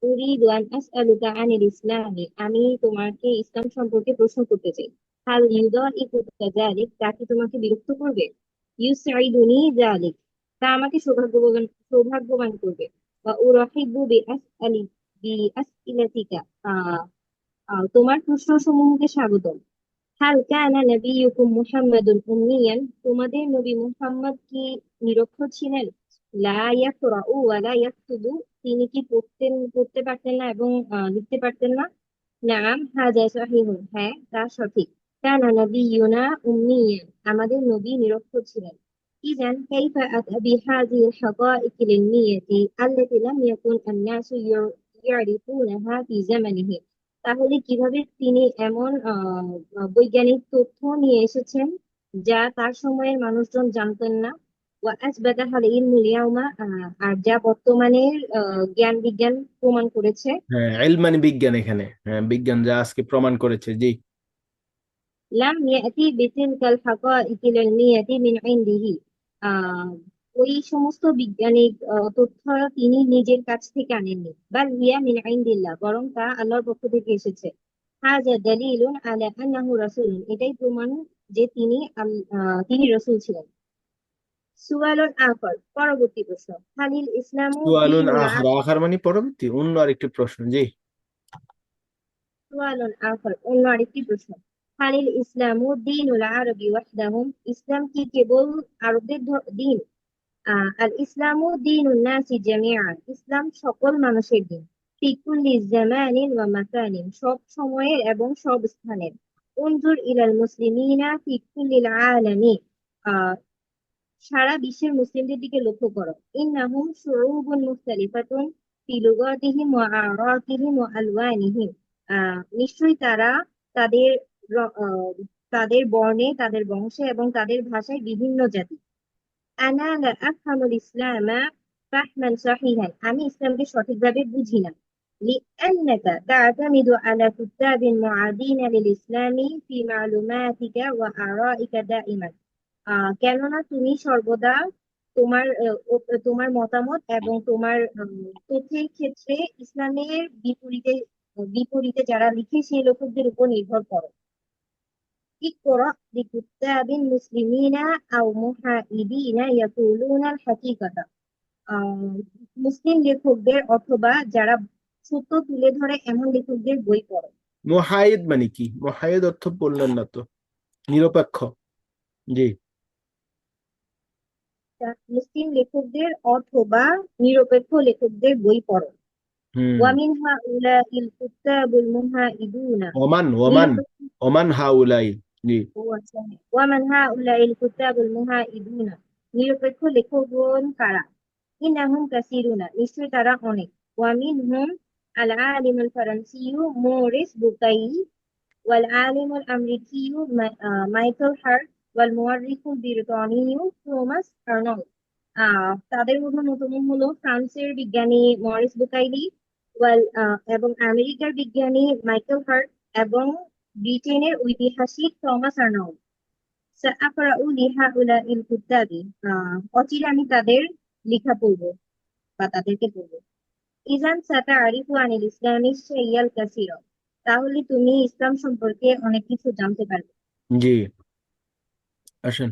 উরিদু আন আসআলুকা আনিল ইসলামি, আমি তোমাকে ইসলাম সম্পর্কে প্রশ্ন করতে চাই। হাল ইউদাইকুকা যালিক, তা কি তোমাকে বিরক্ত করবে? ইউসঈদুনি যালিক, তা আমাকে সৌভাগ্যবান করবে। ওয়া উরাহিবু বিআসইলাতিকা, আহ তোমার প্রশ্নসমূহকে স্বাগতম। হাল কানা নবিয়্যুকুম মুহাম্মাদুন উম্মিয়ান, তোমাদের নবী মুহাম্মদ কি নিরক্ষর ছিলেন? লা ইয়াকরাউ ওয়া লা ইয়াকতুবু, তিনি কি পড়তে পারতেন না এবং লিখতে পারতেন না? নাম হাযা সাহিহুন, হ্যাঁ তা সঠিক। কানা নবিয়্যুনা উম্মিয়ান, আমাদের নবী নিরক্ষর ছিলেন। ইযান কাইফা আতা বিহাযিহিল হাকাইকিল ইলমিয়্যাতি আল্লাতী লাম ইয়াকুন আন-নাসু ইয়ারিফুনাহা ফি জামানিহি, তাহলে কিভাবে তিনি এমন বৈজ্ঞানিক তথ্য নিয়ে এসেছেন যা তার সময়ের মানুষজন জানতেন না? ওয়া আসবাতাহাল ইলমুল ইয়াউমা, আর যা বর্তমানের জ্ঞান বিজ্ঞান প্রমাণ করেছে। হ্যাঁ, ইলমানি বিজ্ঞান এখানে, হ্যাঁ বিজ্ঞান যা আজকে প্রমাণ করেছে। জি। লাম ইয়াতি বিতিলকাল হাকাইকিল ইলমিয়াতি মিন ইনদিহি, আহ ওই সমস্ত বৈজ্ঞানিক তথ্য তিনি নিজের কাছ থেকে আনেননি। বাল হিয়া মিন ইনদিল্লাহ, বরং তা আল্লাহর পক্ষ থেকে এসেছে। হাযা দালিলুন আলা আন্নাহু রাসূলুন, এটাই প্রমাণ যে তিনি রাসূল ছিলেন। সুআলুন আখর, পরবর্তী প্রশ্ন। হালিল ইসলামু সুয়ালুন দীনুল আখার, আখার মানে পরবর্তী, অন্য আরেকটি প্রশ্ন। জি। সুআলুন আখর, অন্য আরেকটি প্রশ্ন। হালিল ইসলামু দীনুল আরবি ওয়াহদাহুম, ইসলাম কি কেবল আরবদের দিন? আল ইসলামু দীনুন নাসি জামিআন, ইসলাম সকল মানুষের দিন। ফি কুল্লি জামানিন ওয়া মাকানিন, সব সময়ের এবং সব স্থানের। উনজুর ইলাল মুসলিমিনা ফি কুল্লিল আলামি, আহ সারা বিশ্বের মুসলিমদের দিকে লক্ষ্য করো। ইন্নাহুম শুউবুন মুখতালিফাতুন ফি লুগাতিহিম ওয়া আরাকিহিম ওয়া আলওয়ানিহিম, নিশ্চয়ই তারা তাদের তাদের বর্ণে, তাদের বংশে এবং তাদের ভাষায় বিভিন্ন জাতি। আনা লা আফহামুল ইসলামা ফাহমান সহিহান, আমি ইসলামকে সঠিকভাবে বুঝি না। লিআন্নাকা তা'তামিদু আলা কুত্তাবিন মুআদিনা লিল ইসলামি ফি মা'লুমাতিকা ওয়া আরাইকা দাইমান, কেননা তুমি সর্বদা তোমার মতামত এবং তোমার তথ্যের ক্ষেত্রে ইসলামের বিপরীতে যারা লিখে সেই লোকদের উপর নির্ভর করো। ইকরা বিকুত্তাবিন মুসলিমিনা আও মুহাইদিনা ইয়াকুলুনাল হাকিকাতা, আহ, মুসলিম লেখকদের অথবা যারা সত্য তুলে ধরে এমন লেখকদের বই পড়ো। মুহাইদ মানে কি? মুহাইদ অর্থ বললেন না তো। নিরপেক্ষ। জি। মুসলিম লেখকদের অথবা নিরপেক্ষ লেখকদের বই পড়ো। হুম। ওয়ামিন হাউলাইল কুত্তাবুল মুহাইদুনা, ওমান ওমান নিরপেক্ষ। ওমান হাউলাই। জি। ও আচ্ছা, ওয়ামান হাউলাইল কুত্তাবুল মুহাইদুনা, নিরপেক্ষ লেখকগণ কারা? ইন্নাহুম কাসিরুনা, নিশ্চয় তারা অনেক। ওয়ামিনহুম আল আলিমুল ফারান্সিয়্যু মোরিস বুকাই, ওয়াল আলিমুল আমরিকিয়্যু মাইকেল হার্ট, ওয়াল মুআররিখুল ব্রিটানিয়্যু থমাস আর্নল্ড, তাদের মধ্যে অন্যতম হলো ফ্রান্সের বিজ্ঞানী মরিস বুকাইলি, এবং আমেরিকার বিজ্ঞানী মাইকেল হার্ট, এবং ব্রিটেনের ঐতিহাসিক থমাস আর্নল্ড। সাআকরাউ লিহাউলাইল কুত্তাবি, অচিরে আমি তাদের লেখা পড়বো বা তাদেরকে পড়বো। ইজান সাতা আরিফু আনিল ইসলামি শাইয়াল কাসির, তাহলে তুমি ইসলাম সম্পর্কে অনেক কিছু জানতে পারবে। জি। আসেন।